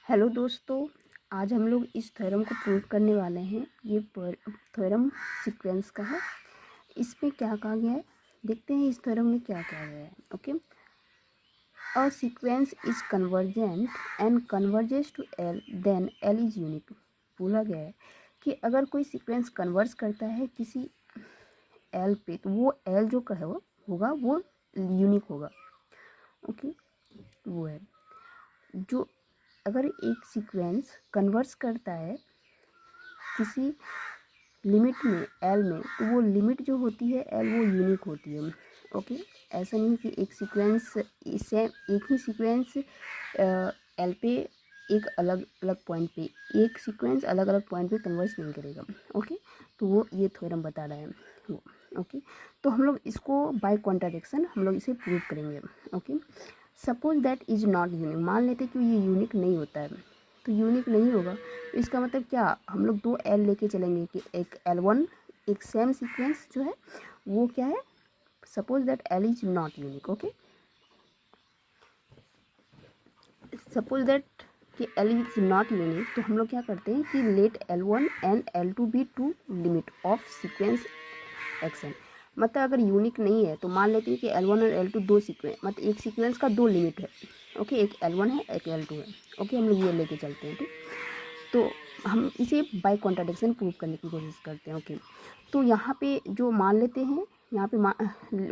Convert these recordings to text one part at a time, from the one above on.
Hello दोस्तों, आज हम लोग इस थ्योरम को प्रूव करने वाले हैं। ये थ्योरम सीक्वेंस का है। इसमें क्या कहा गया है, देखते हैं इस थ्योरम में क्या कहा गया है। Okay, a sequence is convergent and converges to L, then L is unique. बोला गया है कि अगर कोई सीक्वेंस कन्वर्स करता है किसी एल पे, तो वो एल जो होगा वो यूनिक होगा। ओके, वो है जो अगर एक सीक्वेंस कन्वर्स करता है किसी लिमिट में एल में, तो वो लिमिट जो होती है एल वो यूनिक होती है। ओके, ऐसा नहीं कि एक सीक्वेंस इससे एक ही सीक्वेंस एल पे एक अलग अलग पॉइंट पे एक सीक्वेंस अलग अलग पॉइंट पे कन्वर्स नहीं करेगा। ओके, तो वो ये थ्योरम बता रहा है वो। ओके, तो हम लोग इसको बाय कॉन्ट्राडिक्शन हम लोग इसे प्रूव करेंगे। Okay, suppose that is not unique, मान लेते कि ये यूनिक नहीं होता है, तो यूनिक नहीं होगा इसका मतलब क्या, हम लोग दो एल लेके चलेंगे कि एक L1 एक सेम सीक्वेंस जो है वो क्या है, suppose that L is not unique. Okay, suppose that कि एल इज नॉट यूनिक, तो हम लोग क्या करते हैं कि let L1 and L2 be two limit of sequence action. मतलब अगर यूनिक नहीं है तो मान लेते हैं कि L1 और L2 दो सीक्वेंस, मतलब एक सीक्वेंस का दो लिमिट है। ओके, एक L1 है एक L2 है। ओके, हम लोग ये लेके चलते हैं। ठीक, तो हम इसे बाय कॉन्ट्राडिक्शन प्रूव करने की कोशिश करते हैं। ओके, तो यहाँ पे जो मान लेते हैं, यहाँ पे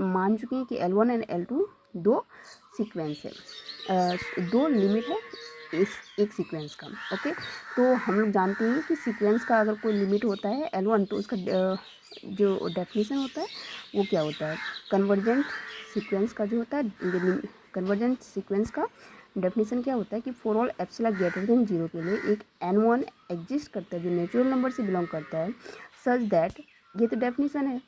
मान चुके हैं कि L1 एंड L2 दो सीक्वेंस है, दो लिमिट है इस एक सीक्वेंस का। ओके, तो हम लोग जानते हैं कि सीक्वेंस का अगर कोई लिमिट होता है L1, तो उसका जो डेफिनेशन होता है वो क्या होता है, कन्वर्जेंट सीक्वेंस का जो होता है, कन्वर्जेंट सीक्वेंस का डेफिनेशन क्या होता है कि for all epsilon greater than 0 के लिए एक N1 एग्जिस्ट करता है जो नेचुरल नंबर से बिलोंग करता है, सच दैट, ये तो डेफिनेशन है,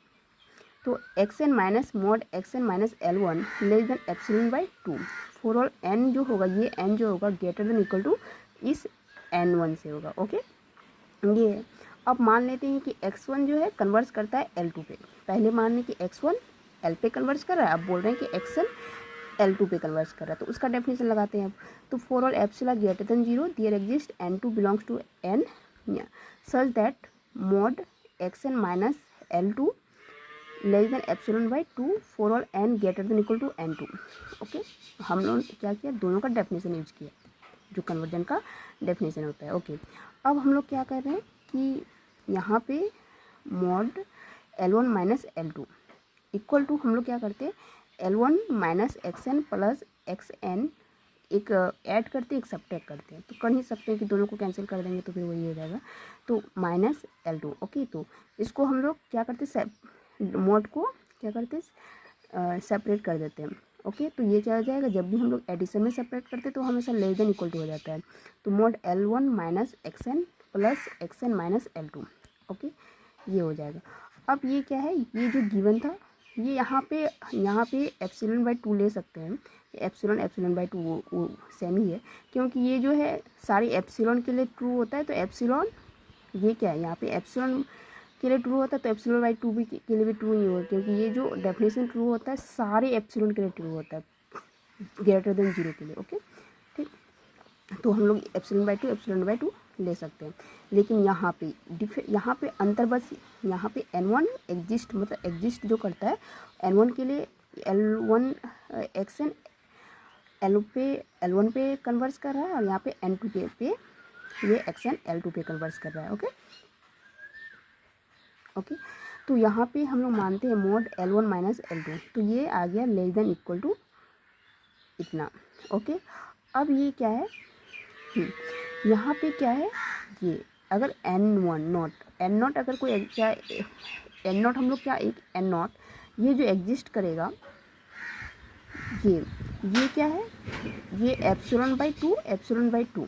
तो xn minus mod xn minus L1 less than epsilon by 2 for all n जो होगा, ये n जो होगा ग्रेटर देन इक्वल टू इस N1 से होगा। ओके, ये है। अब मान लेते हैं कि x1 जो है कन्वर्स करता है L2 पे। पहले मान लें कि x1 L पे कन्वर्स कर रहा है, अब बोल रहे हैं कि xn L2 पे कन्वर्स कर रहा है, तो उसका डेफिनेशन लगाते हैं अब। तो for all epsilon greater than 0 there exist N2 belongs to N such that mod xn minus L2 less than epsilon by 2 for all n greater than equal to N2। Okay, हम लोग क्या किया, दोनों का डेफिनेशन यूज किया जो conversion का definition होता है। ओके, अब हम लोग क्या कर रहे हैं कि यहाँ पे mod L1 minus L2 equal to, हम लोग क्या करते हैं L1 minus XN plus XN एक ऐड करते हैं, एक सब्ट्रैक्ट करते हैं, तो कर ही सकते हैं कि दोनों को कैंसिल कर देंगे तो फिर वही हो जाएगा, तो माइनस L2। ओके, तो इसको हम लोग क्या करते हैं, मॉड को क्या करते हैं, सेपरेट कर देते हैं। ओके, तो ये क्या हो जाएगा, जब भी हम लोग एडिशन में सेपरेट करते हैं तो हमेशा लेस देन इक्वल टू हो जाता है, तो mod L1 minus XN plus XN minus L2। Okay, ये हो जाएगा। अब ये क्या है, ये जो गिवन था ये यहाँ पे एप्सिलॉन बाई 2 ले सकते हैं, एप्सिलॉन बाई 2 वो सेम ही है, क्योंकि ये जो है सारी एप्सिलॉन के लिए ट्रू होता है, तो एप्सिलॉन ये क्या है, यहाँ पे एप्सिलॉन के लिए ट्रू होता है तो एप्सिलॉन बाई 2 भी के लिए भी ट्रू ही होगा, क्योंकि ये जो डेफिनेशन ट्रू होता है सारे एप्सिलॉन के लिए ट्रू होता है ग्रेटर देन 0 के लिए। ओके, ठीक, तो हम लोग एप्सिलॉन बाई 2 ले सकते हैं, लेकिन यहाँ पे अंतर बस, यहाँ पे N1 एग्जिस्ट, मतलब एग्जिस्ट जो करता है N1 के लिए L1 XN L1 पे कन्वर्स कर रहा है, और यहाँ पे N2 पे ये XN L2 पे कन्वर्स कर रहा है। ओके, ओके, तो यहाँ पे हम लोग मानते हैं मॉड L1 माइनस L2, तो ये आ गया लेस देन इक्वल टू इतना। ओके, अब ये क्या है, यहाँ पे क्या है, ये अगर N0 अगर कोई क्या N0 हम लोग क्या, एक N0 ये जो एग्जिस्ट करेगा, ये क्या है, ये एप्सिलॉन बाई 2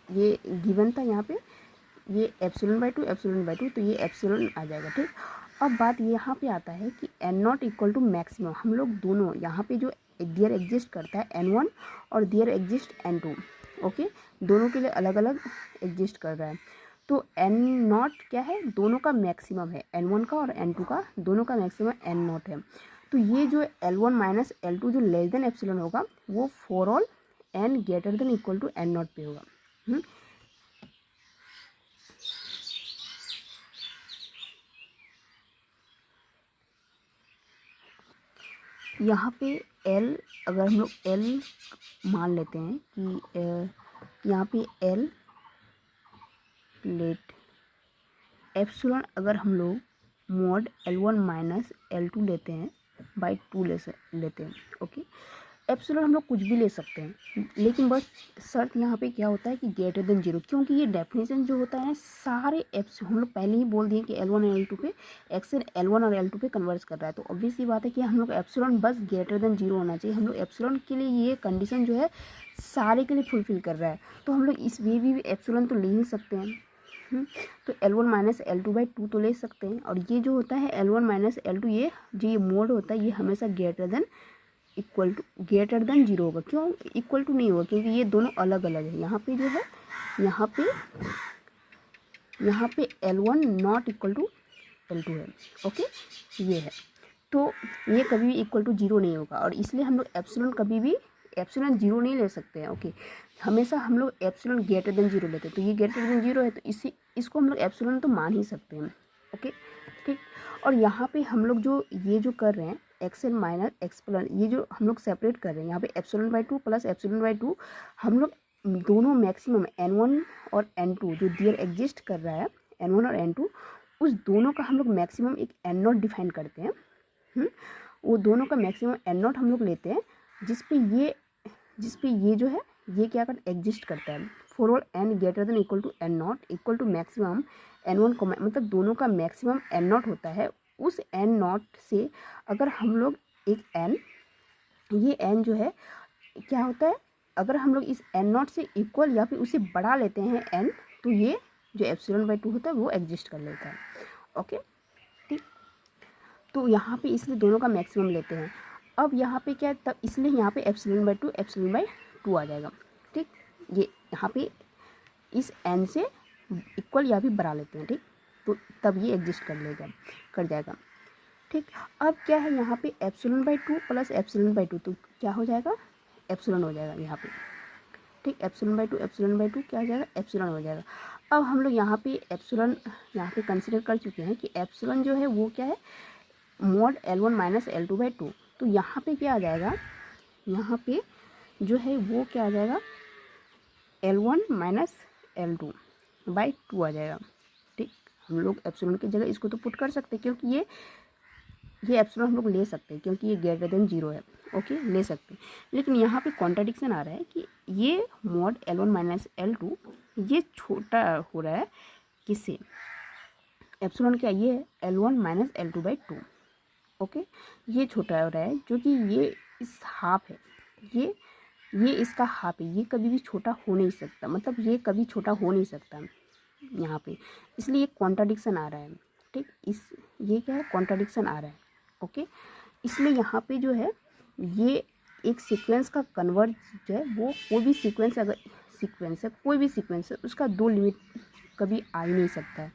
ये गिवन था यहाँ पे, ये एप्सिलॉन बाई 2 तो ये एप्सिलॉन आ जाएगा। ठीक, अब बात यहाँ पे आता है कि N0 इक्वल टू मैक्सिमम, हम लोग दोनों यहाँ पे जो दियर एग्जिस्ट करता है N1 और दियर एग्जिस्ट N2, ओके, दोनों के लिए अलग अलग एग्जिस्ट कर रहा है, तो N0 क्या है, दोनों का मैक्सिमम है, N1 का और N2 का दोनों का मैक्सिमम N0 है, तो ये जो L1 माइनस L2 जो लेस देन एप्सिलॉन होगा वो for all n greater than equal to N0 पे होगा। हम्म, यहाँ पे एल, अगर हम लोग एल मान लेते हैं कि यहाँ पे एल लेट एप्सिलॉन, अगर हम लोग मॉड L1 माइनस L2 लेते हैं बाई 2 लेते हैं। ओके, एप्सिलॉन हम लोग कुछ भी ले सकते हैं, लेकिन बस शर्त यहाँ पे क्या होता है कि ग्रेटर देन 0, क्योंकि ये डेफिनेशन जो होता है सारे एप्स हम लोग पहले ही बोल दिए कि L1 और L2 पे एक्सेल L1 और L2 पे कन्वर्स कर रहा है, तो ऑब्वियस सी बात है कि हम लोग एप्सिलॉन बस ग्रेटर देन 0 होना चाहिए। हम लोग एप्सिलॉन के लिए ये कंडीशन जो है सारे के लिए फुलफिल कर रहा है, तो हम लोग इस वे भी एप्सिलॉन तो ले ही सकते हैं। तो L1 माइनस L2 बाई 2 तो ले सकते हैं, और ये जो होता है L1 माइनस L2, ये जो ये मोड होता है ये हमेशा ग्रेटर देन 0 होगा। क्यों इक्वल टू नहीं होगा? क्योंकि ये दोनों अलग अलग है। यहाँ पे जो है यहाँ पे L1 not equal to L2 है। ओके, ये है, तो ये कभी भी इक्वल टू 0 नहीं होगा, और इसलिए हम लोग एप्सिलॉन कभी भी एप्सिलॉन 0 नहीं ले सकते हैं। ओके, हमेशा हम लोग एप्सिलॉन ग्रेटर देन 0 लेते हैं, तो ये ग्रेटर देन 0 है, तो इसको हम लोग एप्सिलॉन तो मान ही सकते हैं। ओके, ठीक। और यहाँ पे हम लोग जो ये जो कर रहे हैं एक्सेल माइनस एक्सप्लन, ये जो हम लोग सेपरेट कर रहे हैं यहाँ पे epsilon by 2 plus epsilon by 2, हम लोग दोनों मैक्सिमम N1 और N2 जो दियर एग्जिस्ट कर रहा है N1 और N2, उस दोनों का हम लोग मैक्सिमम एक N0 डिफाइन करते हैं। वो दोनों का मैक्सिमम N0 हम लोग लेते हैं, जिस पे ये जो है ये क्या कर एग्जिस्ट करता है। For all n greater than equal to N0 equal to maximum N1 को, मतलब दोनों का मैक्सिमम N0 होता है। उस N0 से अगर हम लोग एक n, ये n जो है क्या होता है, अगर हम लोग इस N0 से इक्वल या फिर उसे बढ़ा लेते हैं n, तो ये जो एप्सिलॉन बाई 2 होता है वो एग्जिस्ट कर लेता है। ओके, ठीक। तो यहाँ पे इसलिए दोनों का मैक्सिमम लेते हैं। अब यहाँ पे क्या है, तब इसलिए यहाँ पे एप्सिलॉन बाई 2 आ जाएगा। ठीक, ये यहाँ पे इस n से इक्वल या भी बढ़ा लेते हैं। ठीक, तो तब ये एग्जिस्ट कर जाएगा। ठीक, अब क्या है यहाँ पे epsilon by 2 plus epsilon by 2, तो क्या हो जाएगा, एप्सिलॉन हो जाएगा यहाँ पे। ठीक, एप्सिलॉन बाई 2 क्या हो जाएगा, एप्सिलॉन हो जाएगा। अब हम लोग यहाँ पे एप्सिलॉन यहाँ पे कंसिडर कर चुके हैं कि एप्सिलॉन जो है वो क्या है, mod L1 minus L2 by 2, तो यहाँ पे क्या आ जाएगा, यहाँ पे जो है वो क्या आ जाएगा, L1 माइनस L2 बाई 2 आ जाएगा। ठीक, हम लोग एप्सिलॉन की जगह इसको तो पुट कर सकते हैं, क्योंकि ये एप्सिलॉन हम लोग ले सकते हैं क्योंकि ये ग्रेटर देन 0 है। ओके, ले सकते हैं, लेकिन यहाँ पे कॉन्ट्राडिक्शन आ रहा है कि ये मॉड L1 माइनस L2 ये छोटा हो रहा है किससे, एप्सिलॉन क्या, ये L1 minus L2 by 2। Okay, ये छोटा हो रहा है जो कि ये इस हाफ है, ये इसका हाफ है, ये कभी भी छोटा हो नहीं सकता, मतलब ये कभी छोटा हो नहीं सकता यहाँ पे, इसलिए कॉन्ट्राडिक्शन आ रहा है। ठीक, ये क्या है, कॉन्ट्राडिक्शन आ रहा है। ओके, इसलिए यहाँ पे जो है ये एक सीक्वेंस का कन्वर्ज जो है वो कोई भी सीक्वेंस, अगर सीक्वेंस है कोई भी सीक्वेंस है, उसका 2 लिमिट कभी आ ही नहीं सकता है,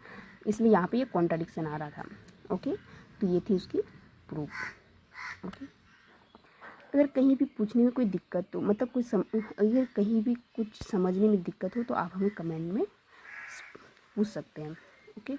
इसलिए यहाँ पे ये कॉन्ट्राडिक्शन आ रहा था। ओके, तो ये थी उसकी प्रूफ। ओके, अगर कहीं भी पूछने में कोई दिक्कत हो, मतलब अगर कहीं भी कुछ समझने में दिक्कत हो तो आप हमें कमेंट में पूछ सकते हैं। ओके।